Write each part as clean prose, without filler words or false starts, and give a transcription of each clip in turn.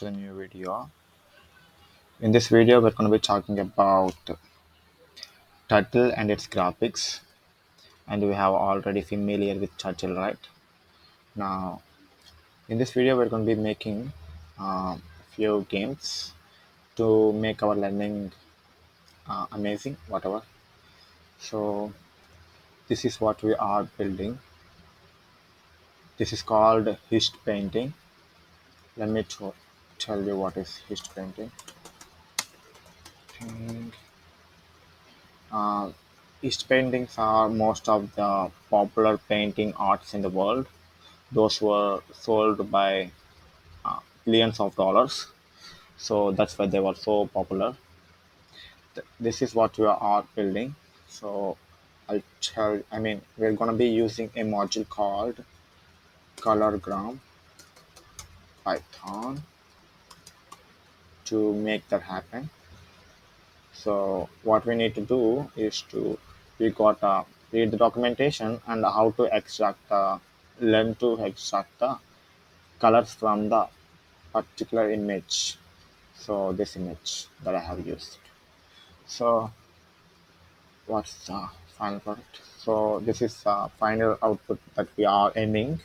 to the new video. In this video, we're going to be talking about Turtle and its graphics, and we have already familiar with Turtle, right? Now, in this video, we're going to be making a few games to make our learning amazing, whatever. So, this is what we are building. This is called Hirst painting. Let me tell you what is Hirst painting. Uh, East paintings are most of the popular painting arts in the world. Those were sold by billions of dollars. So that's why they were so popular. This is what we are building. So we're going to be using a module called colorogram Python to make that happen. So what we need to do is we got to read the documentation and how to learn to extract the colors from the particular image. So this image that I have used. So what's the final product? So this is the final output that we are aiming,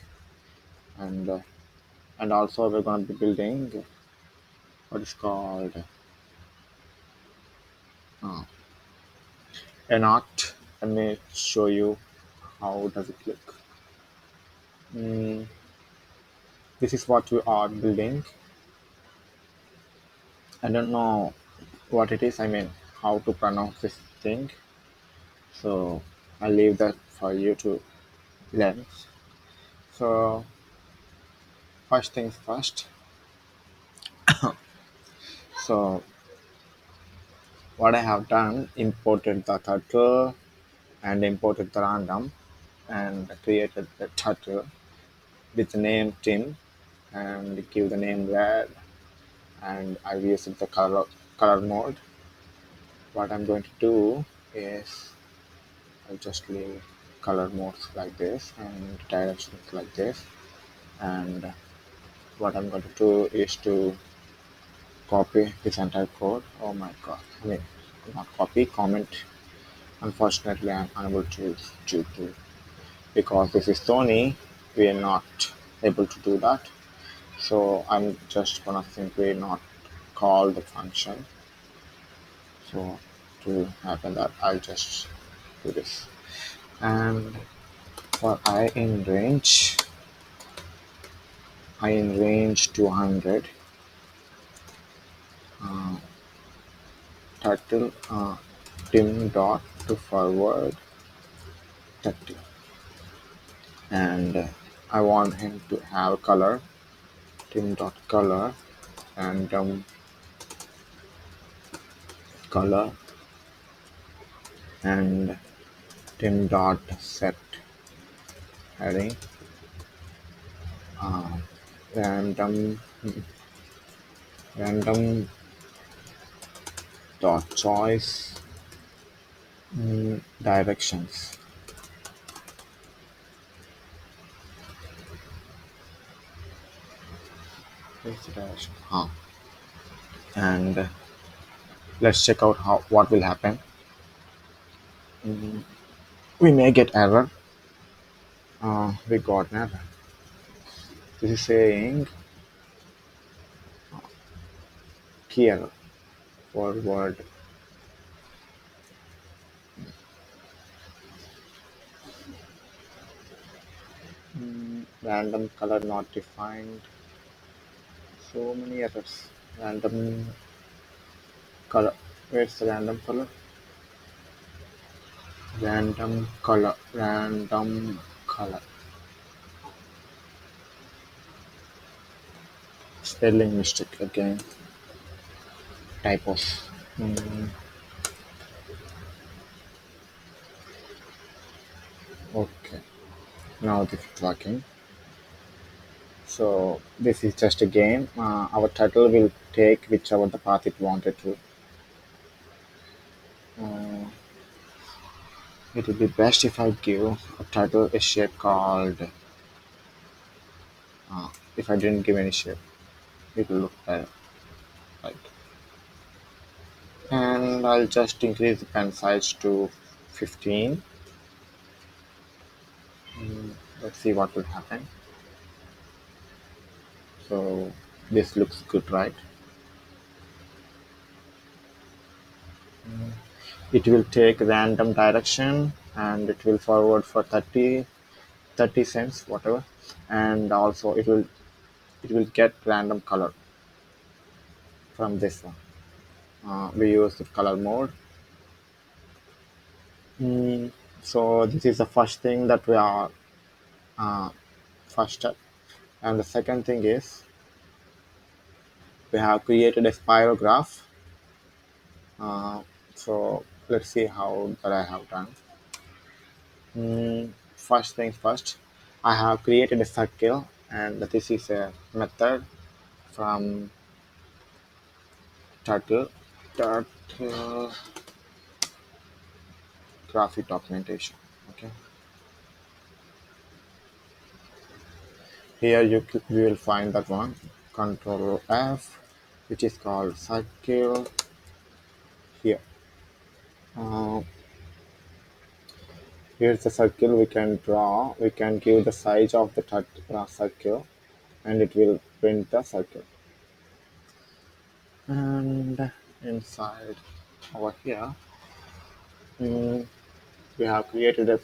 and uh, and also we're going to be building what is called uh, an art. Let me show you how does it look. Mm, this is what we are building. I don't know what it is. How to pronounce this thing. So I'll leave that for you to learn. So first things first. So what I have done, imported the turtle and imported the random and created the turtle with the name Tim and give the name red, and I've used the color mode. What I'm going to do is I'll just leave color modes like this and directions like this, and what I'm going to do is to copy this entire code. Oh my god, not copy, comment. Unfortunately, I'm unable to because this is Sony. We are not able to do that. So I'm just gonna simply not call the function. So to happen that, I'll just do this. And for I in range 200, uh, turtle dim dot to forward 30, and I want him to have color dim dot color random color and dim dot set heading uh, random random dot choice directions. Where's the direction? And let's check out how what will happen. We may get error. We got an error. This is saying key error forward random color not defined. So many errors. Random color. Where's the random color? Random color. Spelling mistake again. Typos. Okay, now this is working. So this is just a game. Our turtle will take whichever the path it wanted to. Uh, it would be best if I give a turtle a shape called. If I didn't give any shape. it will look better, right? And I'll just increase the pen size to 15. Let's see what will happen. So this looks good, right? It will take random direction and it will forward for 30 cents, whatever. And also it will get random color from this one. We use the color mode. Mm, so this is the first thing that we are uh, first step. And the second thing is we have created a spirograph. So let's see how that I have done. First things first, I have created a circle, and this is a method from turtle turtle graphic documentation. Okay, here you will find that one, control F, which is called circle. Here, uh, here's the circle we can draw. We can give the size of the circle, and it will print the circle. And inside over here, mm, we have created a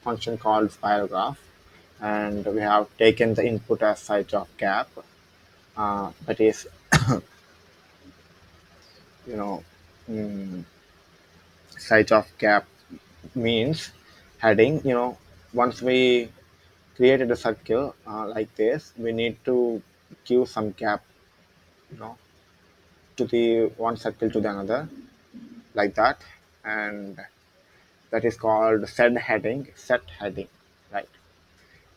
function called spirograph, and we have taken the input as size of gap. That is, you know, mm, size of gap means heading. Once we created a circle like this, we need to give some gap, you know, to the one circle to the another, like that, and that is called set heading, right?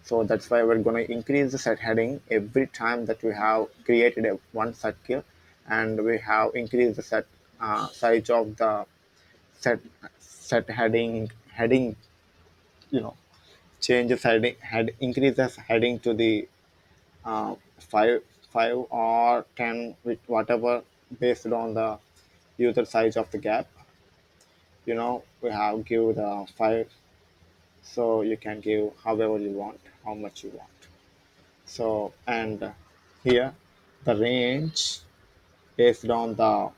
So that's why we're going to increase the set heading every time that we have created a one circle, and we have increased the set size of the set set heading. You know, changes head increases heading to the five 5 or 10 with whatever based on the user size of the gap. We have give the 5, so you can give however you want, how much you want. So and here the range based on the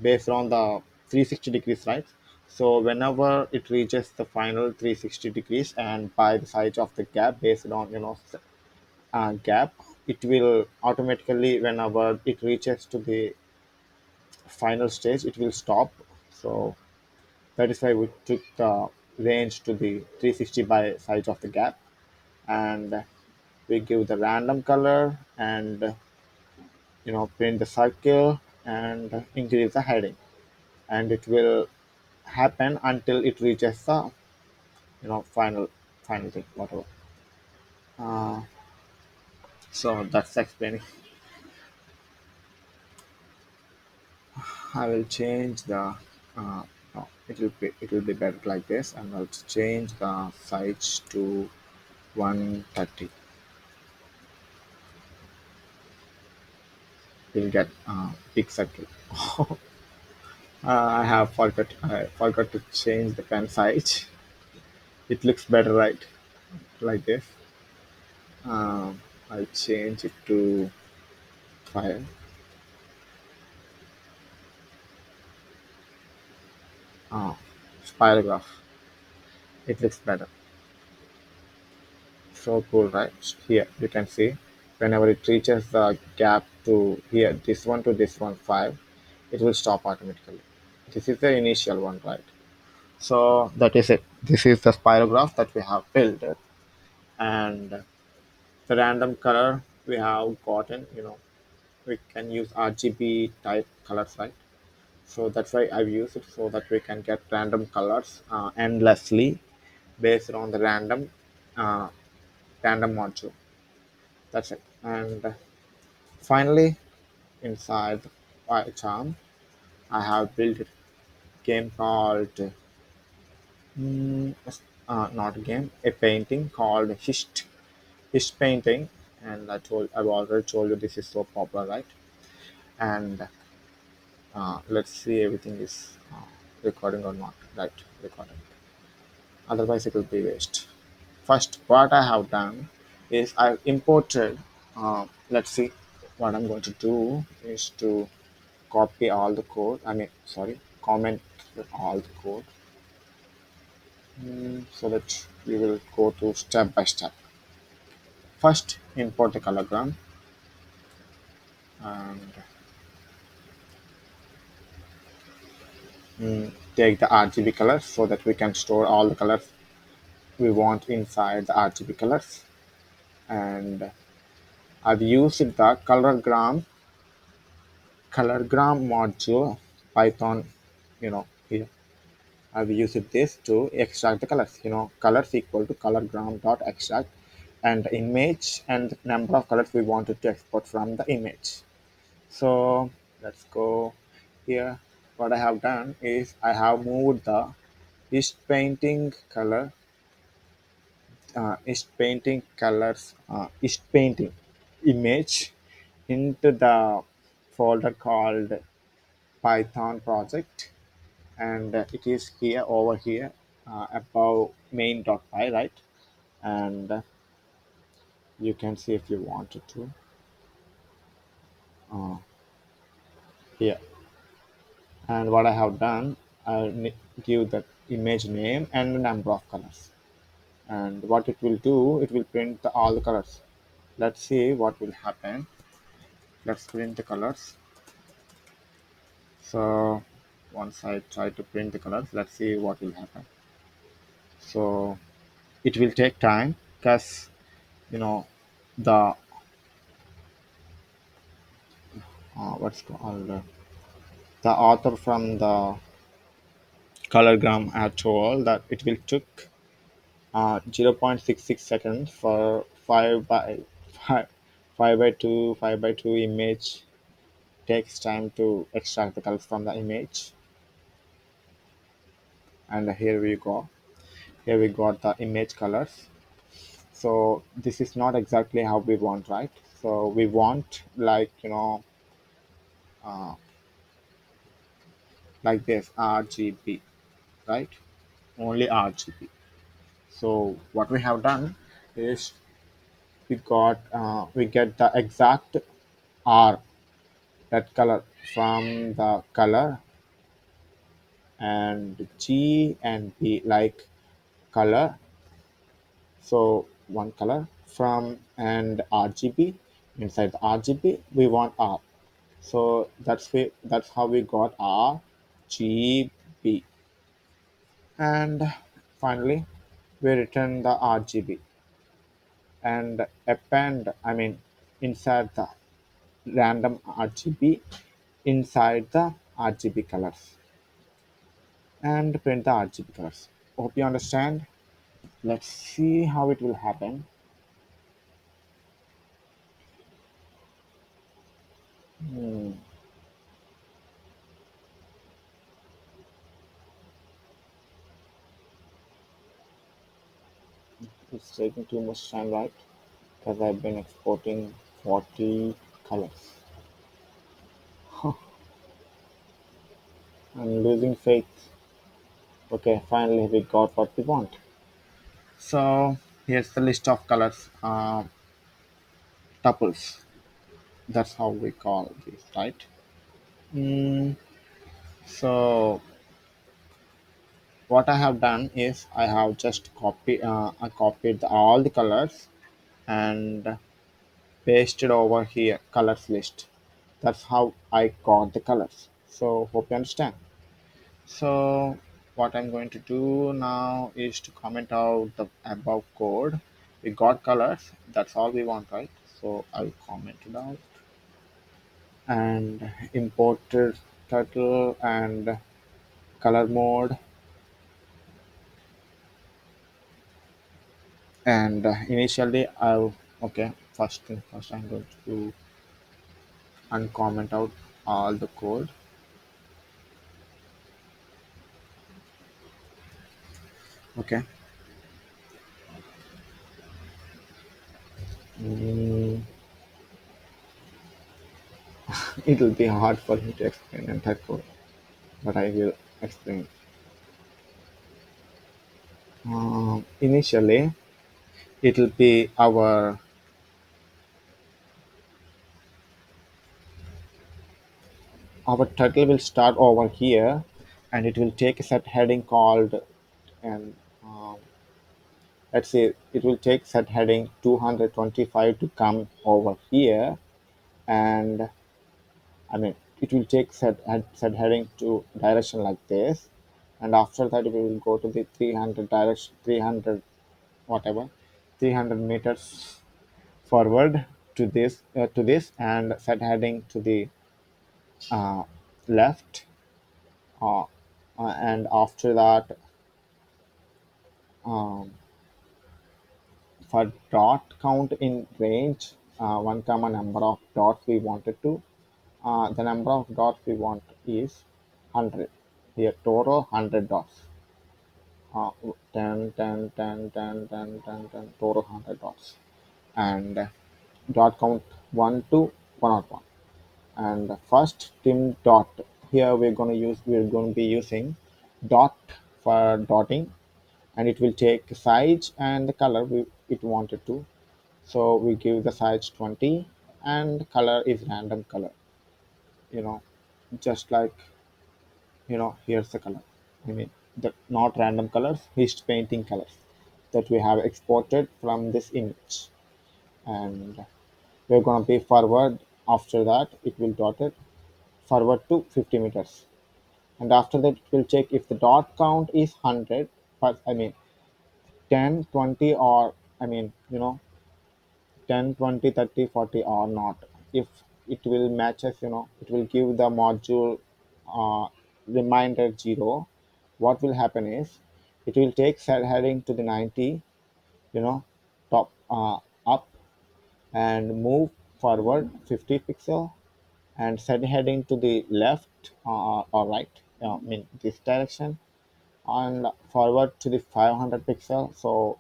based on the 360 degrees, right? So whenever it reaches the final 360 degrees, and by the size of the gap based on gap, it will automatically, whenever it reaches to the final stage, it will stop. So that is why we took the range to the 360 by size of the gap, and we give the random color, and print the circle and increase the heading, and it will happen until it reaches the final thing, whatever. So that's explaining. I will change the no, it will be better like this, and I'll change the size to 130. We'll get big circle. I forgot to change the pen size. It looks better, right? Like this. I'll change it to 5. uh, Spirograph. It looks better. So cool, right? Here you can see whenever it reaches the gap to here, this one to this one 5, it will stop automatically. This is the initial one, right? So that is it. This is the spirograph that we have built, and the random color we have gotten. We can use RGB type colors, right? So that's why I've used it, so that we can get random colors endlessly based on the uh, random module. That's it. And finally, inside the PyCharm, I have built a game called not a game, a painting called Hirst painting, and I've already told you this is so popular, right? And let's see everything is recording or not, right? Recording. Otherwise, it will be waste. First, what I have done is I imported. Let's see. What I'm going to do is to copy all the code. I mean, sorry, comment all the code, so that we will go to step by step. First, import the colorgram and take the RGB colors so that we can store all the colors we want inside the RGB colors. And I've used the colorgram module Python, here. I've used this to extract the colors. Colors equal to colorgram dot extract and the image and the number of colors we wanted to export from the image. So let's go here. What I have done is I have moved the East painting color, East painting colors, East painting image into the folder called Python project, and it is here over here above main.py, right? And you can see if you wanted to here. And what I have done, give the image name and the number of colors. And what it will do, it will print all the colors. Let's see what will happen. Let's print the colors. So once I try to print the colors, let's see what will happen. So it will take time because you know the what's called the author from the colorgram had told that it will took 0.66 seconds for 5 by 5 by 2 image takes time to extract the colors from the image. And here we got the image colors. So this is not exactly how we want, right? So we want like like this RGB, right? Only RGB. So what we have done is we get the exact R, that color, from the color, and G and B like color. So one color from and RGB, inside the RGB we want R. So that's how we got RGB. And finally we return the RGB and append, I mean, insert the random RGB inside the RGB colors and print the RGB colors. Hope you understand. Let's see how it will happen. It's taking too much time, right? Because I've been exporting 40 colors. I'm losing faith. Okay, finally we got what we want. So here's the list of colors, tuples. That's how we call this, right? Mm, so what I have done is I copied all the colors and pasted over here colors list. That's how I got the colors. So hope you understand. So what I'm going to do now is to comment out the above code. We got colors. That's all we want, right? So I'll comment it out and imported turtle and color mode. And initially I'll okay. First thing first, I'm going to uncomment out all the code. Okay. It will be hard for me to explain entire code, but I will explain. Initially, it will be our title will start over here, and it will take a set heading called, and let's say it will take set heading 225 to come over here, and I mean it will take set heading to direction like this, and after that we will go to the 300 direction, 300 whatever, 300 meters forward to this, and set heading to the uh, left, uh, and after that, um, for dot count in range, one comma number of dots we wanted to, the number of dots we want is 100. Here total 100 dots, 10 10 10 10 10 10 10, total 100 dots, and dot count 1 to 101. And the first dim dot, here we're going to be using dot for dotting, and it will take size and the color it wanted to. So we give the size 20, and color is random color, you know, just like, here's the color. I mean, the not random colors, Hirst painting colors that we have exported from this image. And we're going to be forward. After that, it will dot it forward to 50 meters. And after that, it will check if the dot count is 100, but I mean 10, 20, or I mean, 10, 20, 30, 40, or not. If it will matches, it will give the module reminder 0. What will happen is it will take set heading to the 90, you know, top up, and move forward 50 pixel, and set heading to the left or right, I mean this direction, and forward to the 500 pixel. So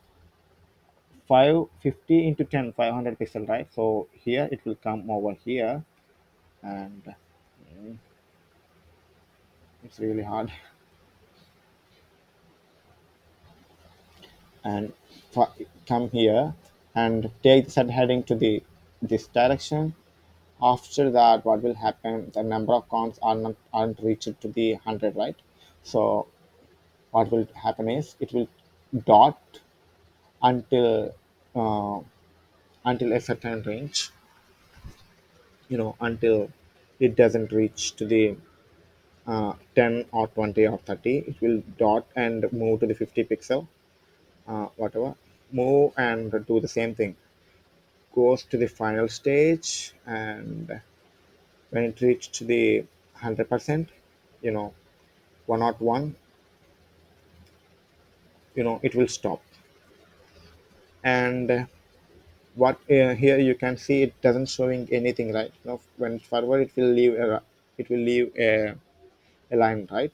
550 into 10, 500 pixel, right? So here it will come over here, and it's really hard. And come here and take the set heading to the this direction. After that, what will happen? The number of counts aren't reached to the 100, right? So what will happen is it will dot until uh, until a certain range, until it doesn't reach to the 10 or 20 or 30. It will dot and move to the 50 pixel, whatever, move and do the same thing, goes to the final stage, and when it reached the 100%, you know 101, it will stop. And what here you can see, it doesn't showing anything, right? When it's forward, it will leave a line, right?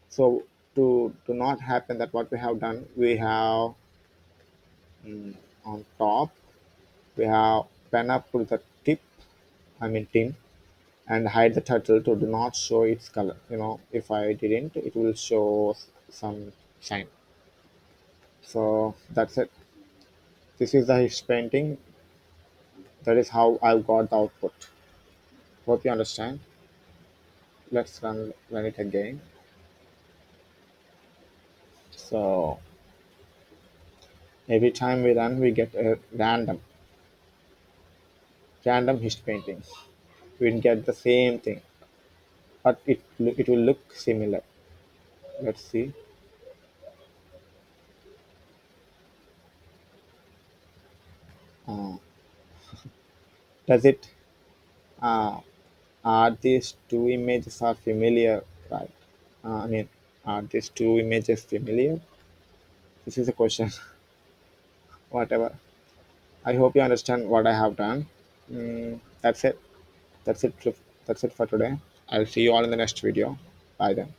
So to not happen that, what we have done, we have, on top, we have pen up to the tip, I mean tin, and hide the turtle to do not show its color. If I didn't, it will show some shine. So that's it. This is the his painting. That is how I got the output. Hope you understand. Let's run it again. So every time we run, we get a random his painting. We will get the same thing, but it will look similar. Let's see. Uh, does it? Uh, are these two images are familiar, right? I mean, are these two images familiar? This is a question. Whatever. I hope you understand what I have done. That's it. That's it. That's it for today. I'll see you all in the next video. Bye then.